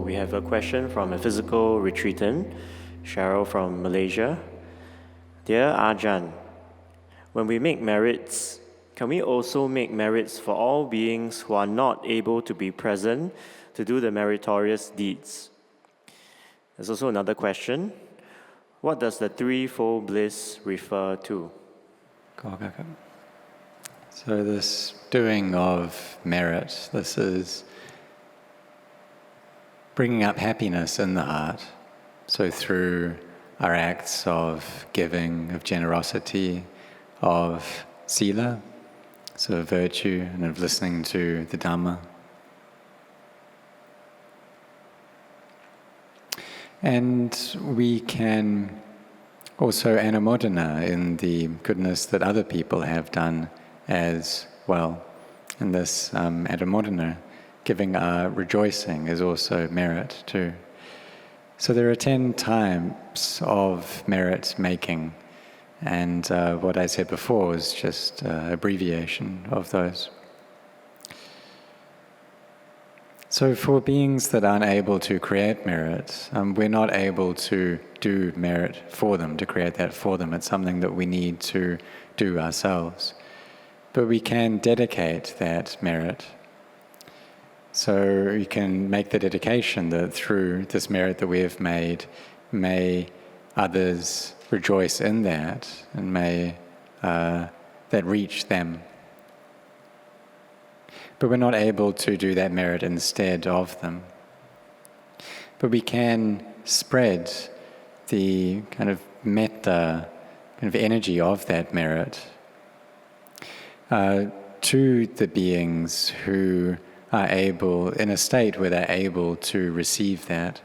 we have a question from a physical retreatant, Cheryl from Malaysia. Dear Ajahn, when we make merits, can we also make merits for all beings who are not able to be present to do the meritorious deeds? There's also another question. What does the threefold bliss refer to? So this doing of merit, this is bringing up happiness in the heart. So through our acts of giving, of generosity, of sila, so of virtue, and of listening to the Dhamma. And we can also anumodana in the goodness that other people have done as well. And this anumodana, giving our rejoicing, is also merit too. So there are 10 types of merit making, and what I said before is just abbreviation of those. So for beings that aren't able to create merit, we're not able to do merit for them, to create that for them. It's something that we need to do ourselves. But we can dedicate that merit. So you can make the dedication that through this merit that we have made, may others rejoice in that, and may that reach them. But we're not able to do that merit instead of them. But we can spread the kind of metta, kind of energy of that merit to the beings who are able, in a state where they're able to receive that.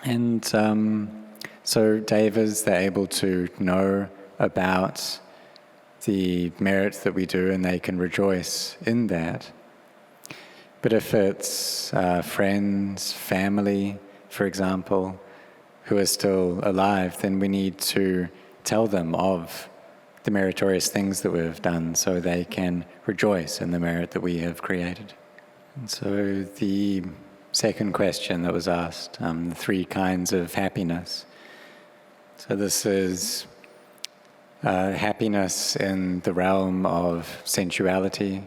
And so devas, they're able to know about the merit that we do, and they can rejoice in that. But if it's friends, family, for example, who are still alive, then we need to tell them of the meritorious things that we've done so they can rejoice in the merit that we have created. And so the second question that was asked, the 3 kinds of happiness. So this is happiness in the realm of sensuality,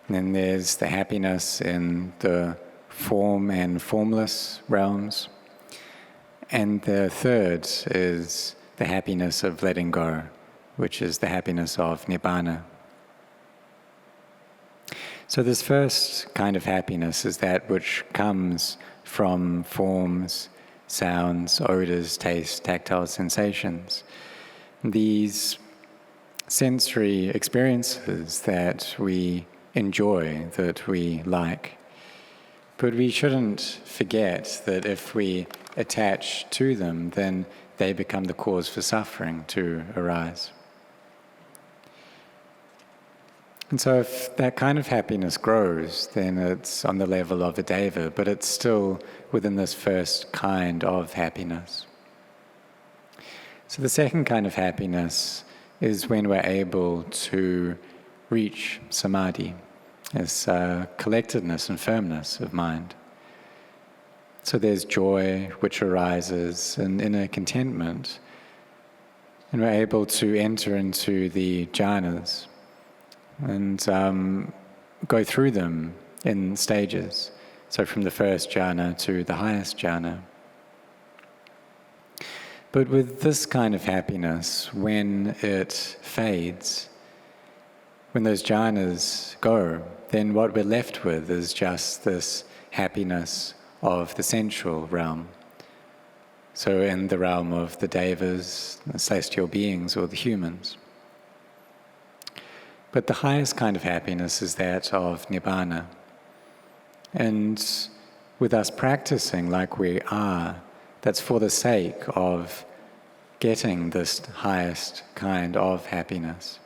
and then there's the happiness in the form and formless realms, and the third is the happiness of letting go, which is the happiness of nibbana. So this first kind of happiness is that which comes from forms, sounds, odors, taste, tactile sensations. These sensory experiences that we enjoy, that we like. But we shouldn't forget that if we attach to them, then they become the cause for suffering to arise. And so if that kind of happiness grows, then it's on the level of a deva, but it's still within this first kind of happiness. So the second kind of happiness is when we're able to reach samadhi, this collectedness and firmness of mind. So there's joy which arises in inner contentment, and we're able to enter into the jhanas and go through them in stages. So from the first jhana to the highest jhana. But with this kind of happiness, when it fades, when those jhanas go, then what we're left with is just this happiness of the sensual realm. So in the realm of the devas, the celestial beings, or the humans. But the highest kind of happiness is that of nibbana. And with us practicing like we are, that's for the sake of getting this highest kind of happiness.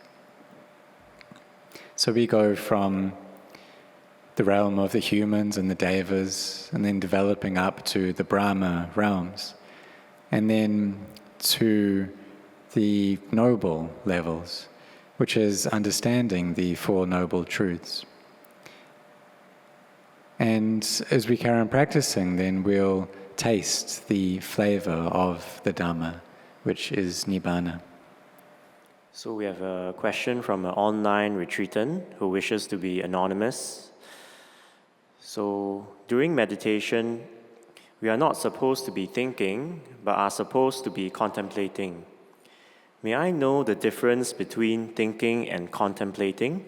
So we go from the realm of the humans and the devas, and then developing up to the Brahma realms, and then to the noble levels, which is understanding the Four Noble Truths. And as we carry on practicing, then we'll taste the flavor of the Dhamma, which is Nibbana. So we have a question from an online retreatant who wishes to be anonymous. So during meditation, we are not supposed to be thinking, but are supposed to be contemplating. May I know the difference between thinking and contemplating?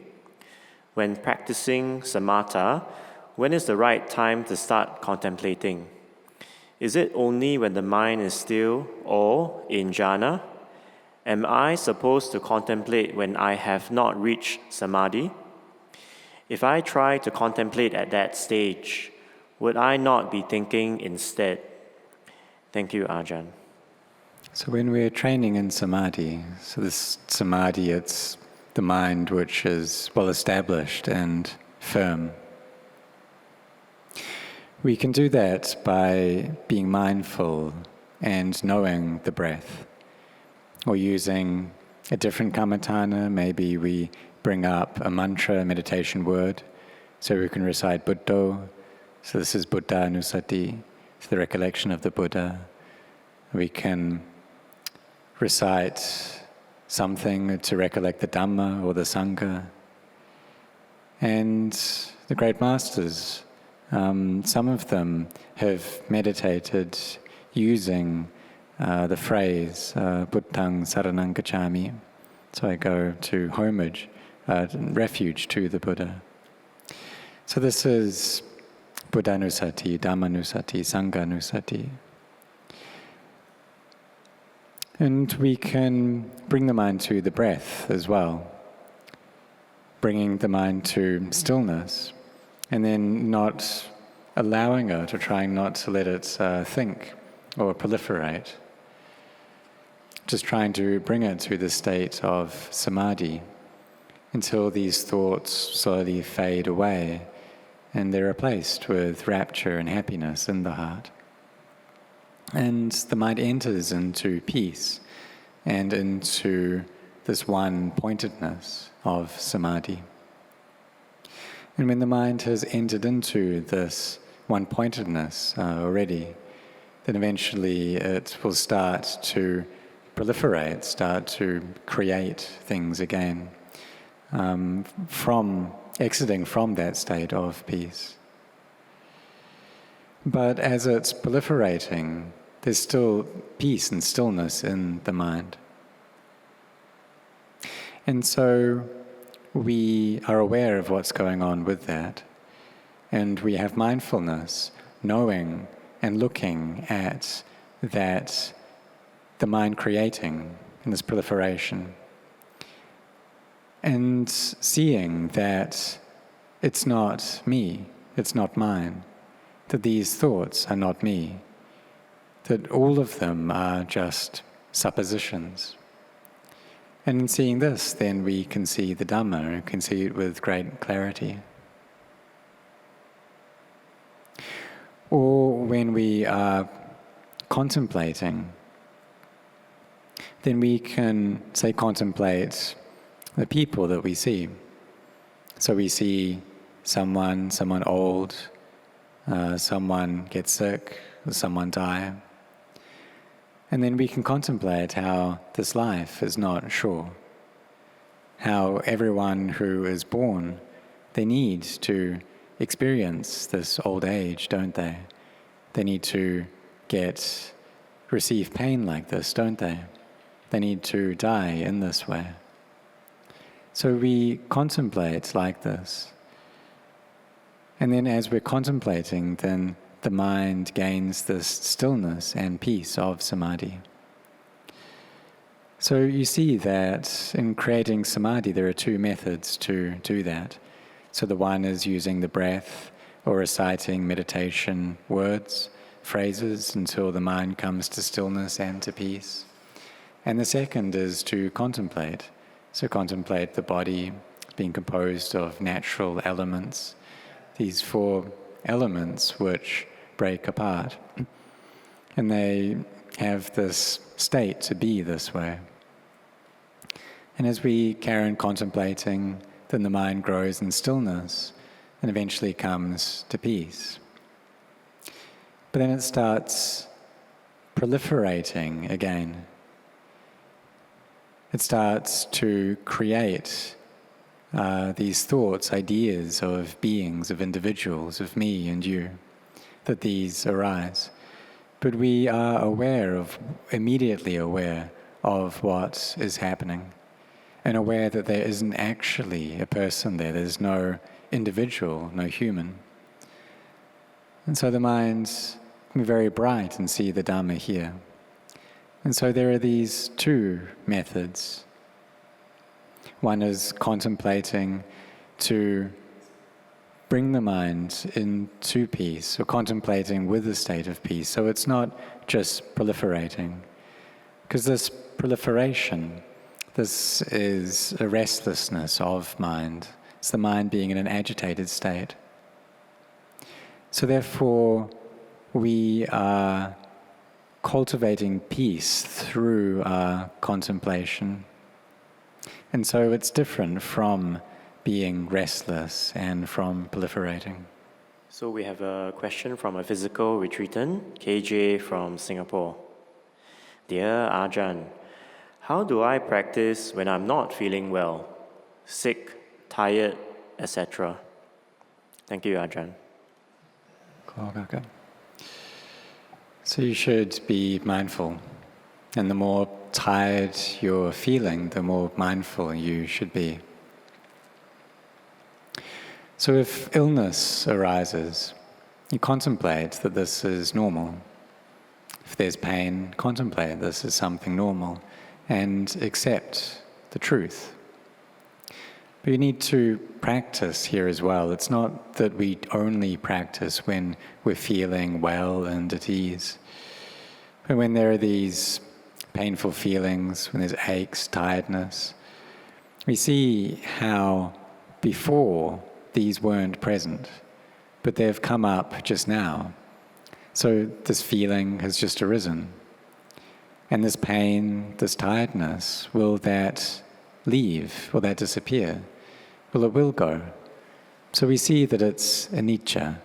When practicing samatha, when is the right time to start contemplating? Is it only when the mind is still or in jhana? Am I supposed to contemplate when I have not reached samadhi? If I try to contemplate at that stage, would I not be thinking instead? Thank you, Ajahn. So when we're training in samadhi, so this samadhi, it's the mind which is well established and firm. We can do that by being mindful and knowing the breath, or using a different kammatthana. Maybe we bring up a mantra, a meditation word, so we can recite Buddho. So this is Buddha Nusati, it's the recollection of the Buddha. We can recite something to recollect the Dhamma or the Sangha. And the great masters, some of them have meditated using the phrase Buddhaṃ saranang gacchāmi. So I go to homage, refuge to the Buddha. So this is Buddha Nusati, Dhamma Nusati, Sangha Nusati. And we can bring the mind to the breath as well, bringing the mind to stillness, and then not allowing it or trying not to let it think or proliferate. Just trying to bring it to the state of samadhi until these thoughts slowly fade away and they're replaced with rapture and happiness in the heart. And the mind enters into peace and into this one-pointedness of samadhi. And when the mind has entered into this one-pointedness already, then eventually it will start to proliferate, start to create things again, from exiting from that state of peace. But as it's proliferating, there's still peace and stillness in the mind. And so we are aware of what's going on with that, and we have mindfulness, knowing and looking at that, the mind creating in this proliferation, and seeing that it's not me, it's not mine, that these thoughts are not me, that all of them are just suppositions. And in seeing this, then we can see the Dhamma, we can see it with great clarity. Or when we are contemplating, then we can, say, contemplate the people that we see. So we see someone old, someone get sick, or someone die. And then we can contemplate how this life is not sure, how everyone who is born, they need to experience this old age, don't they? They need to receive pain like this, don't they? They need to die in this way. So we contemplate like this. And then as we're contemplating, then the mind gains this stillness and peace of samadhi. So you see that in creating samadhi, there are two methods to do that. So the one is using the breath or reciting meditation words, phrases, until the mind comes to stillness and to peace. And the second is to contemplate. So contemplate the body being composed of natural elements, these four elements which break apart. And they have this state to be this way. And as we carry on contemplating, then the mind grows in stillness and eventually comes to peace. But then it starts proliferating again. It starts to create these thoughts, ideas of beings, of individuals, of me and you, that these arise. But we are immediately aware of what is happening, and aware that there isn't actually a person there. There's no individual, no human. And so the mind can be very bright and see the Dhamma here. And so there are these two methods. One is contemplating to bring the mind into peace, or contemplating with a state of peace. So it's not just proliferating, because this proliferation, this is a restlessness of mind. It's the mind being in an agitated state. So therefore, we are cultivating peace through our contemplation. And so it's different from being restless and from proliferating. So we have a question from a physical retreatant, KJ from Singapore. Dear Ajahn, how do I practice when I'm not feeling well, sick, tired, etc.? Thank you, Ajahn. Okay. So you should be mindful. And the more tired you're feeling, the more mindful you should be. So if illness arises, you contemplate that this is normal. If there's pain, contemplate this is something normal and accept the truth. But you need to practice here as well. It's not that we only practice when we're feeling well and at ease. But when there are these painful feelings, when there's aches, tiredness, we see how before these weren't present, but they've come up just now. So this feeling has just arisen. And this pain, this tiredness, will that leave? Will that disappear? Well, it will go. So we see that it's anicca.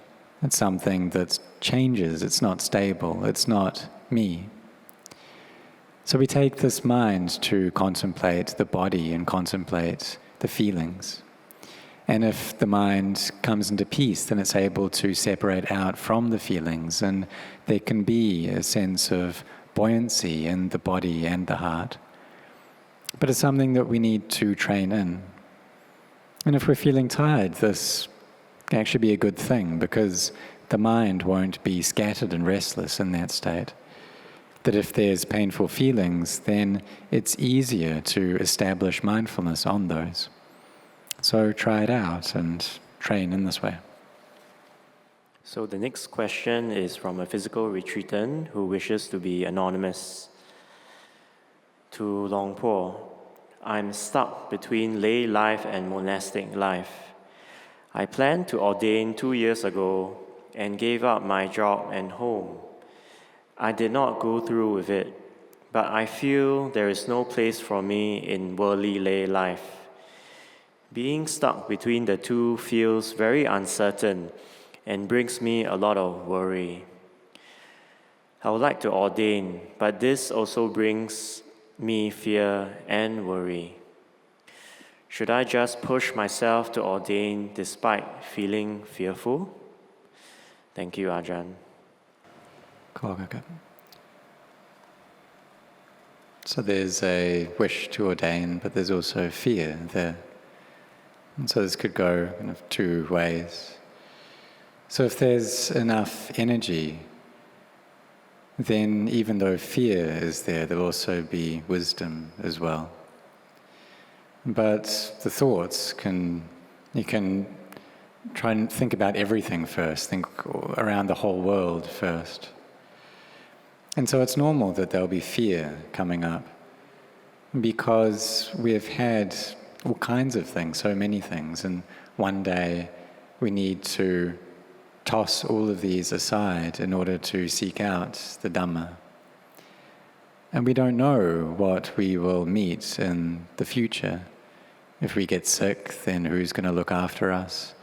It's something that changes. It's not stable. It's not me. So we take this mind to contemplate the body and contemplate the feelings. And if the mind comes into peace, then it's able to separate out from the feelings, and there can be a sense of buoyancy in the body and the heart. But it's something that we need to train in. And if we're feeling tired, this can actually be a good thing, because the mind won't be scattered and restless in that state. That if there's painful feelings, then it's easier to establish mindfulness on those. So try it out and train in this way. So the next question is from a physical retreatant who wishes to be anonymous. To Longpo, I'm stuck between lay life and monastic life. I planned to ordain 2 years ago and gave up my job and home. I did not go through with it, but I feel there is no place for me in worldly lay life. Being stuck between the two feels very uncertain and brings me a lot of worry. I would like to ordain, but this also brings me fear and worry. Should I just push myself to ordain despite feeling fearful? Thank you, Ajahn. So there's a wish to ordain, but there's also fear there. And so this could go in two ways. So if there's enough energy, then even though fear is there, there'll also be wisdom as well. But the thoughts you can try and think about everything first, think around the whole world first. And so it's normal that there'll be fear coming up, because we've had all kinds of things, so many things, and one day we need to toss all of these aside in order to seek out the Dhamma. And we don't know what we will meet in the future. If we get sick, then who's going to look after us?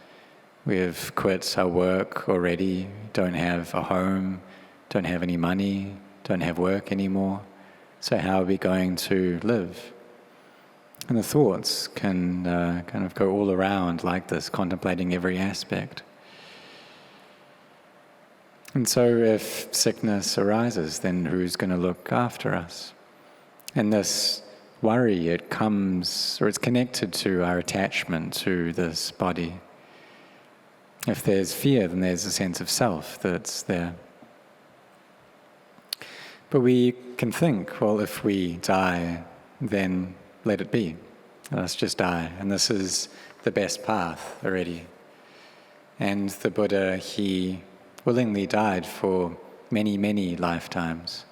We've quit our work already, don't have a home, don't have any money, don't have work anymore. So how are we going to live? And the thoughts can kind of go all around like this, contemplating every aspect. And so if sickness arises, then who's going to look after us? And this worry, it comes, or it's connected to our attachment to this body. If there's fear, then there's a sense of self that's there. But we can think, well, if we die, then let it be. Let's just die. And this is the best path already. And the Buddha, he willingly died for many, many lifetimes.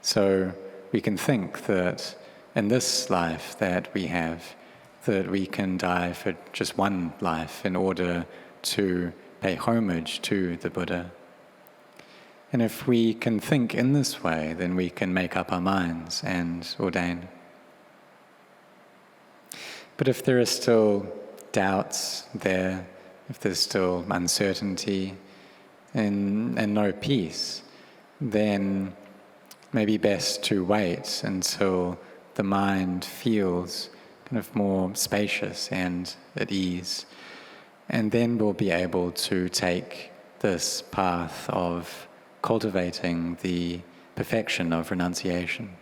So we can think that in this life that we have, that we can die for just one life in order to pay homage to the Buddha. And if we can think in this way, then we can make up our minds and ordain. But if there are still doubts there, if there's still uncertainty and no peace, then maybe best to wait until the mind feels kind of more spacious and at ease. And then we'll be able to take this path of cultivating the perfection of renunciation.